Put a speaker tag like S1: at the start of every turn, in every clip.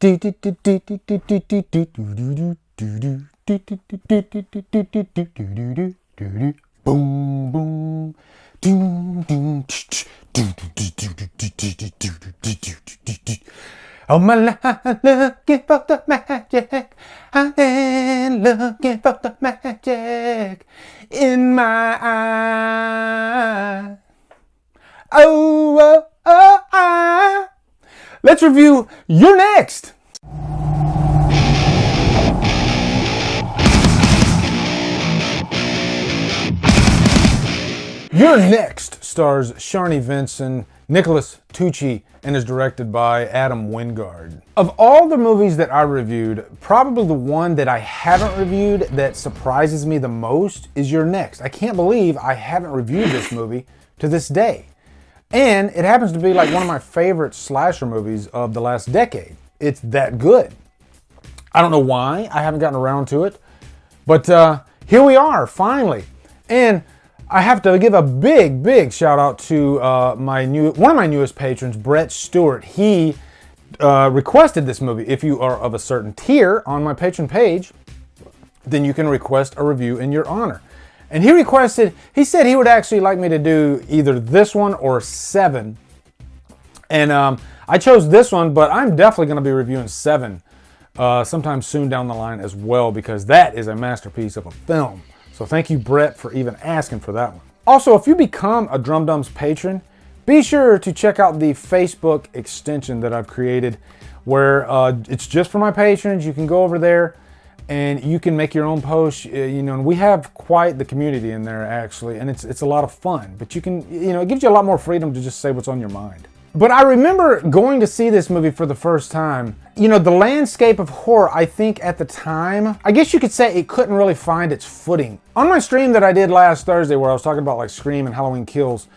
S1: Boom, boom. Oh my life, looking for the magic. I've been looking for the magic in my eye. Oh, oh, oh, ah. Let's review You're Next. You're Next stars Sharni Vinson, Nicholas Tucci, and is directed by Adam Wingard. Of all the movies that I reviewed, probably the one that I haven't reviewed that surprises me the most is You're Next. I can't believe I haven't reviewed this movie to this day. And it happens to be like one of my favorite slasher movies of the last decade. It's that good. I don't know why I haven't gotten around to it, but here we are, finally. And I have to give a big shout out to one of my newest patrons, Brett Stewart. He requested this movie. If you are of a certain tier on my patron page, then you can request a review in your honor. And he said he would actually like me to do either this one or 7. And I chose this one, but I'm definitely going to be reviewing 7 sometime soon down the line as well, because that is a masterpiece of a film. So thank you, Brett, for even asking for that one. Also, if you become a Drumdums patron, be sure to check out the Facebook extension that I've created, where it's just for my patrons. You can go over there and you can make your own posts. And we have quite the community in there, actually, and it's a lot of fun. But you can, it gives you a lot more freedom to just say what's on your mind. But I remember going to see this movie for the first time. The landscape of horror, I think at the time, I guess you could say it couldn't really find its footing. On my stream that I did last Thursday, where I was talking about like Scream and Halloween Kills,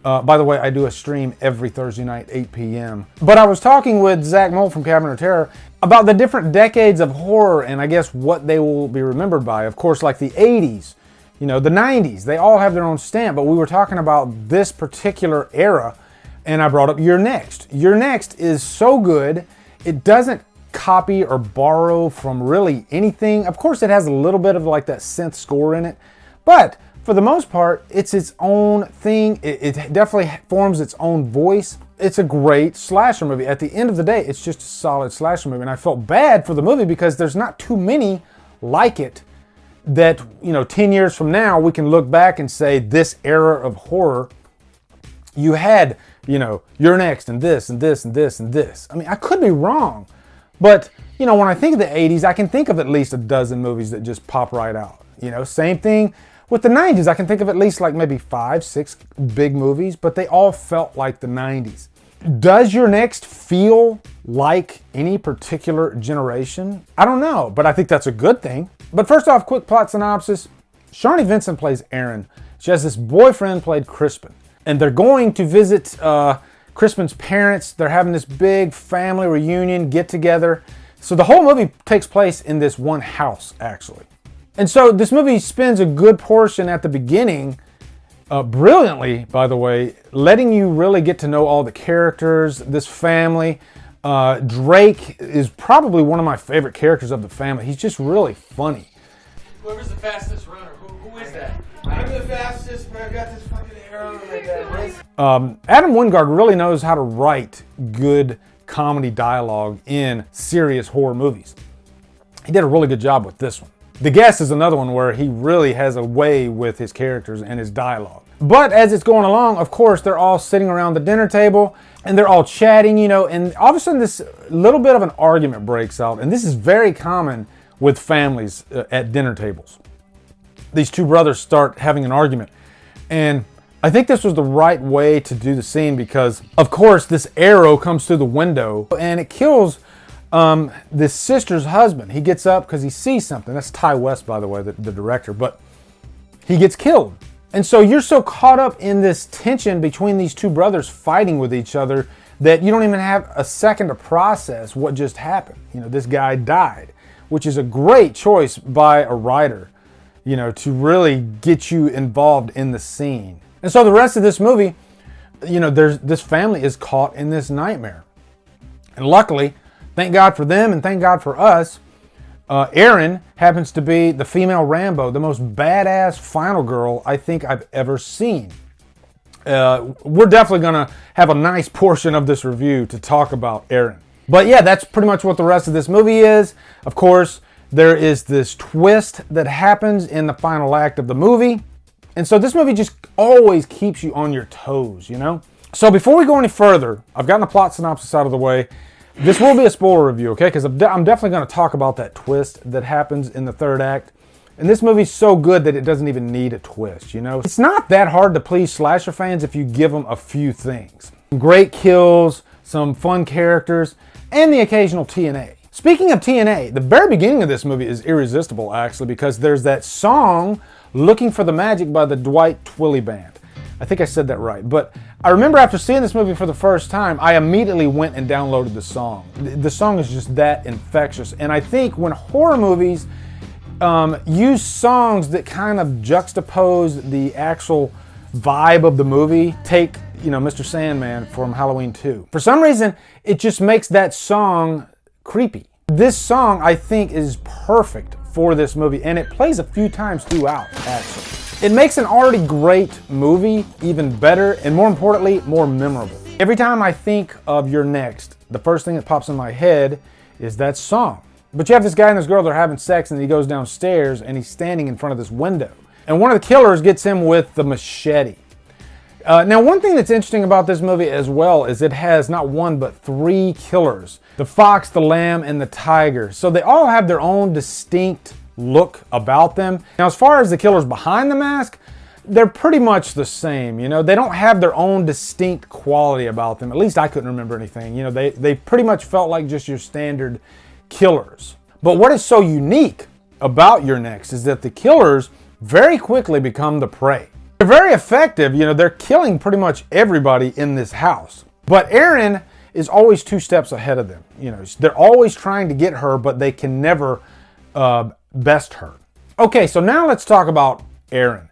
S1: by the way, I do a stream every Thursday night, 8 p.m. But I was talking with Zach Moll from Cabinet of Terror about the different decades of horror and I guess what they will be remembered by. Of course, like the 80s, the 90s, they all have their own stamp, but we were talking about this particular era. And I brought up You're Next. You're Next is so good. It doesn't copy or borrow from really anything. Of course, it has a little bit of like that synth score in it. But for the most part, it's its own thing. It definitely forms its own voice. It's a great slasher movie. At the end of the day, it's just a solid slasher movie. And I felt bad for the movie because there's not too many like it that, 10 years from now, we can look back and say this era of horror, you had You're Next and this and this and this and this. I mean, I could be wrong, but when I think of the 80s, I can think of at least a dozen movies that just pop right out. Same thing with the 90s. I can think of at least like maybe 5, 6 big movies, but they all felt like the 90s. Does You're Next feel like any particular generation? I don't know, but I think that's a good thing. But first off, quick plot synopsis. Sharni Vinson plays Erin. She has this boyfriend played Crispin. And they're going to visit Crispin's parents. They're having this big family reunion, get together. So the whole movie takes place in this one house, actually. And so this movie spends a good portion at the beginning, brilliantly, by the way, letting you really get to know all the characters, this family. Drake is probably one of my favorite characters of the family. He's just really funny.
S2: Whoever's the fastest runner, who is that?
S3: I'm the fastest, but I got this fucking arrow like that.
S1: Adam Wingard really knows how to write good comedy dialogue in serious horror movies. He did a really good job with this one. The Guest is another one where he really has a way with his characters and his dialogue. But as it's going along, of course, they're all sitting around the dinner table and they're all chatting, and all of a sudden this little bit of an argument breaks out. And this is very common with families at dinner tables. These two brothers start having an argument. And I think this was the right way to do the scene because, of course, this arrow comes through the window and it kills this sister's husband. He gets up because he sees something. That's Ty West, by the way, the director. But he gets killed. And so you're so caught up in this tension between these two brothers fighting with each other that you don't even have a second to process what just happened. This guy died, which is a great choice by a writer, to really get you involved in the scene. And so the rest of this movie, this family is caught in this nightmare. And luckily, Thank God for them and thank God for us. Erin happens to be the female Rambo, the most badass final girl I think I've ever seen. We're definitely going to have a nice portion of this review to talk about Erin. But yeah, that's pretty much what the rest of this movie is. Of course, there is this twist that happens in the final act of the movie. And so this movie just always keeps you on your toes, you know? So before we go any further, I've gotten the plot synopsis out of the way. This will be a spoiler review, okay? Because I'm definitely going to talk about that twist that happens in the third act. And this movie's so good that it doesn't even need a twist, you know? It's not that hard to please slasher fans if you give them a few things. Great kills, some fun characters, and the occasional TNA. Speaking of TNA, the very beginning of this movie is irresistible, actually, because there's that song, Looking for the Magic by the Dwight Twilley Band. I think I said that right. But I remember after seeing this movie for the first time, I immediately went and downloaded the song. The song is just that infectious. And I think when horror movies use songs that kind of juxtapose the actual vibe of the movie, take, you know, Mr. Sandman from Halloween 2. For some reason, it just makes that song creepy. This song, I think, is perfect for this movie, and it plays a few times throughout, actually. It makes an already great movie even better, and more importantly, more memorable. Every time I think of You're Next, the first thing that pops in my head is that song. But you have this guy and this girl, they're having sex, and he goes downstairs, and he's standing in front of this window. And one of the killers gets him with the machete. Now, one thing that's interesting about this movie as well is it has not one but 3 killers. The fox, the lamb, and the tiger. So they all have their own distinct look about them. Now, as far as the killers behind the mask, they're pretty much the same. You know, they don't have their own distinct quality about them. At least I couldn't remember anything. You know, they pretty much felt like just your standard killers. But what is so unique about You're Next is that the killers very quickly become the prey. They're very effective, you know, they're killing pretty much everybody in this house. But Erin is always 2 steps ahead of them. You know, they're always trying to get her, but they can never best her. Okay, so now let's talk about Erin.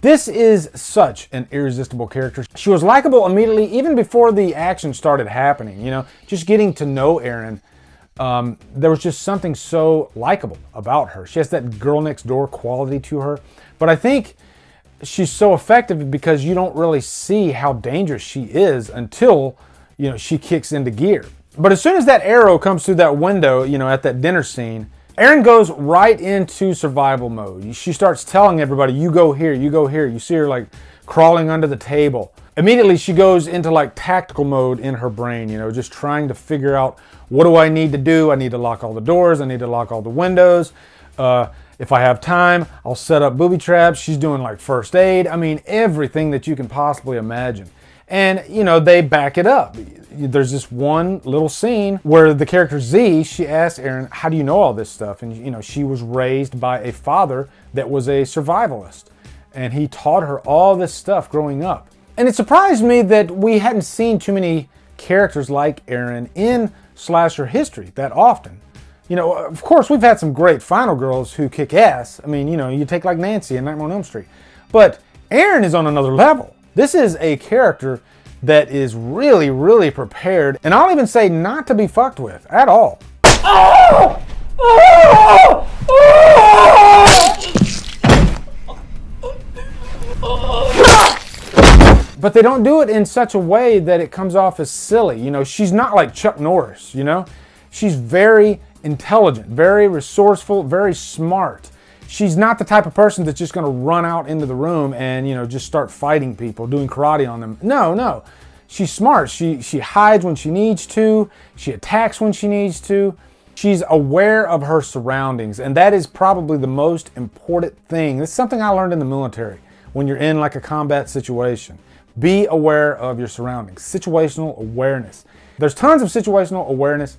S1: This is such an irresistible character. She was likable immediately, even before the action started happening, you know, just getting to know Erin. There was just something so likable about her. She has that girl next door quality to her. But I think she's so effective because you don't really see how dangerous she is until, you know, she kicks into gear. But as soon as that arrow comes through that window, you know, at that dinner scene, Erin goes right into survival mode. She starts telling everybody, you go here, you go here. You see her like crawling under the table. Immediately she goes into like tactical mode in her brain, you know, just trying to figure out, what do I need to do? I need to lock all the doors. I need to lock all the windows. If I have time, I'll set up booby traps. She's doing like first aid. I mean, everything that you can possibly imagine. And, you know, they back it up. There's this one little scene where the character Z, she asks Erin, how do you know all this stuff? And, you know, she was raised by a father that was a survivalist. And he taught her all this stuff growing up. And it surprised me that we hadn't seen too many characters like Erin in slasher history that often. You know, of course, we've had some great final girls who kick ass. I mean, you know, you take like Nancy in Nightmare on Elm Street. But Erin is on another level. This is a character that is really, really prepared. And I'll even say not to be fucked with at all. Oh! Oh! Oh! But they don't do it in such a way that it comes off as silly. You know, she's not like Chuck Norris, you know? She's very intelligent, very resourceful, very smart. She's not the type of person that's just going to run out into the room and, you know, just start fighting people, doing karate on them. No. She's smart. She hides when she needs to. She attacks when she needs to. She's aware of her surroundings, and that is probably the most important thing. This is something I learned in the military when you're in like a combat situation. Be aware of your surroundings. Situational awareness. There's tons of situational awareness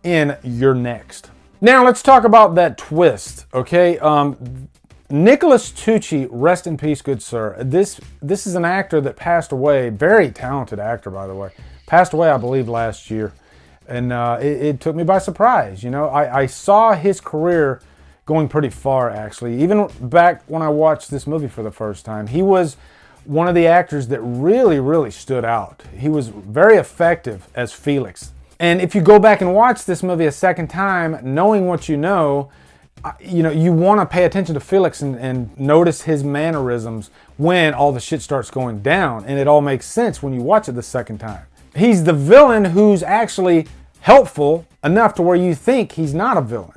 S1: in You're Next. Now let's talk about that twist, okay? Nicholas Tucci, rest in peace, good sir. This is an actor that passed away, very talented actor, by the way. Passed away, I believe, last year. And it took me by surprise, you know? I saw his career going pretty far, actually. Even back when I watched this movie for the first time, he was one of the actors that really, really stood out. He was very effective as Felix. And if you go back and watch this movie a second time, knowing what you know, you want to pay attention to Felix and notice his mannerisms when all the shit starts going down. And it all makes sense when you watch it the second time. He's the villain who's actually helpful enough to where you think he's not a villain.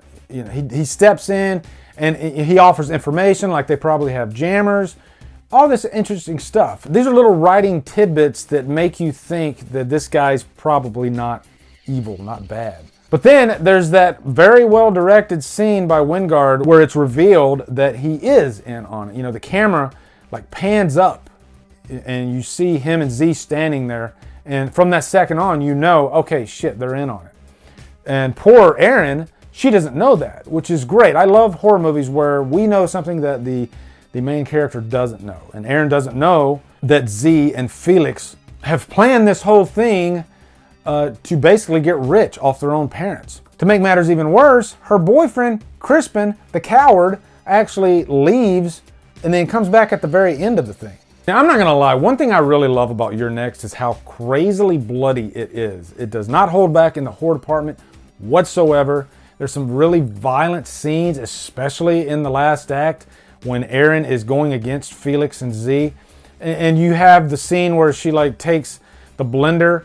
S1: He steps in and he offers information, like they probably have jammers. All this interesting stuff. These are little writing tidbits that make you think that this guy's probably not evil, not bad. But then there's that very well directed scene by Wingard where it's revealed that he is in on it. The camera like pans up and you see him and Z standing there. And from that second on, okay, shit, they're in on it. And poor Erin, she doesn't know that, which is great. I love horror movies where we know something that the main character doesn't know. And Erin doesn't know that Z and Felix have planned this whole thing to basically get rich off their own parents. To make matters even worse, her boyfriend, Crispin, the coward, actually leaves and then comes back at the very end of the thing. Now, I'm not gonna lie, one thing I really love about You're Next is how crazily bloody it is. It does not hold back in the horror department whatsoever. There's some really violent scenes, especially in the last act when Erin is going against Felix and Z. And you have the scene where she like takes the blender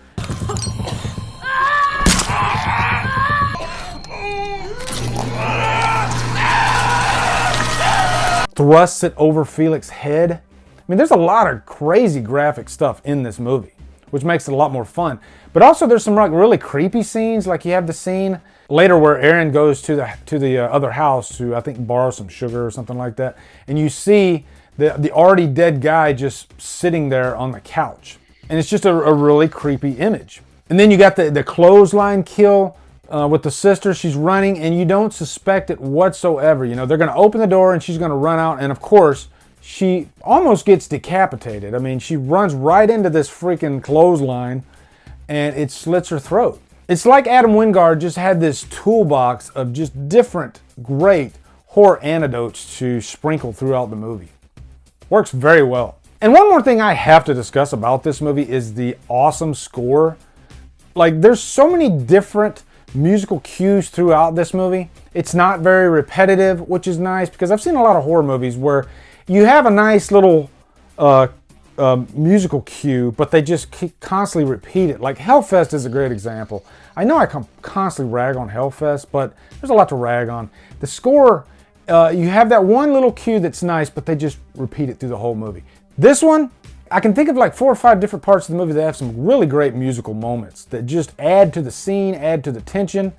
S1: thrusts it over Felix's head. I mean, there's a lot of crazy graphic stuff in this movie, which makes it a lot more fun. But also there's some like really creepy scenes. Like you have the scene later where Erin goes to the other house to, I think, borrow some sugar or something like that. And you see the already dead guy just sitting there on the couch. And it's just a really creepy image. And then you got the clothesline kill with the sister. She's running and you don't suspect it whatsoever. They're going to open the door and she's going to run out. And of course, she almost gets decapitated. I mean, she runs right into this freaking clothesline and it slits her throat. It's like Adam Wingard just had this toolbox of just different great horror anecdotes to sprinkle throughout the movie. Works very well. And one more thing I have to discuss about this movie is the awesome score. Like, there's so many different musical cues throughout this movie. It's not very repetitive, which is nice because I've seen a lot of horror movies where you have a nice little musical cue, but they just constantly repeat it. Like Hellfest is a great example. I know I constantly rag on Hellfest, but there's a lot to rag on. The score, you have that one little cue that's nice, but they just repeat it through the whole movie. This one, I can think of like 4 or 5 different parts of the movie that have some really great musical moments that just add to the scene, add to the tension.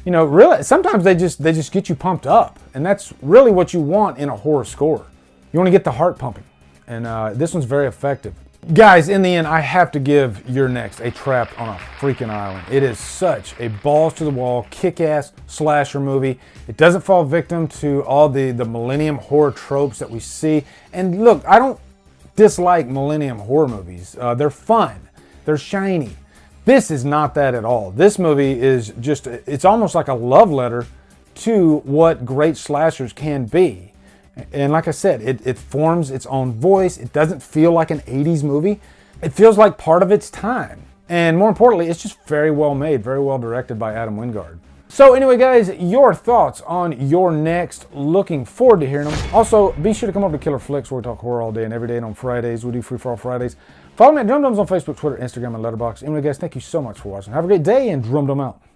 S1: Really, sometimes they just get you pumped up, and that's really what you want in a horror score. You want to get the heart pumping, and this one's very effective. Guys, in the end, I have to give You're Next a Trapped on a Freaking Island. It is such a balls-to-the-wall, kick-ass slasher movie. It doesn't fall victim to all the millennium horror tropes that we see. And look, I don't dislike millennium horror movies. They're fun. They're shiny. This is not that at all. This movie is just, it's almost like a love letter to what great slashers can be. And like I said, it forms its own voice. It doesn't feel like an 80s movie. It feels like part of its time. And more importantly, it's just very well made, very well directed by Adam Wingard. So anyway, guys, your thoughts on You're Next. Looking forward to hearing them. Also, be sure to come over to Killer Flicks where we talk horror all day and every day. And on Fridays, we do Free For All Fridays. Follow me at Drumdums on Facebook, Twitter, Instagram, and Letterboxd. Anyway, guys, thank you so much for watching. Have a great day and Drumdum out.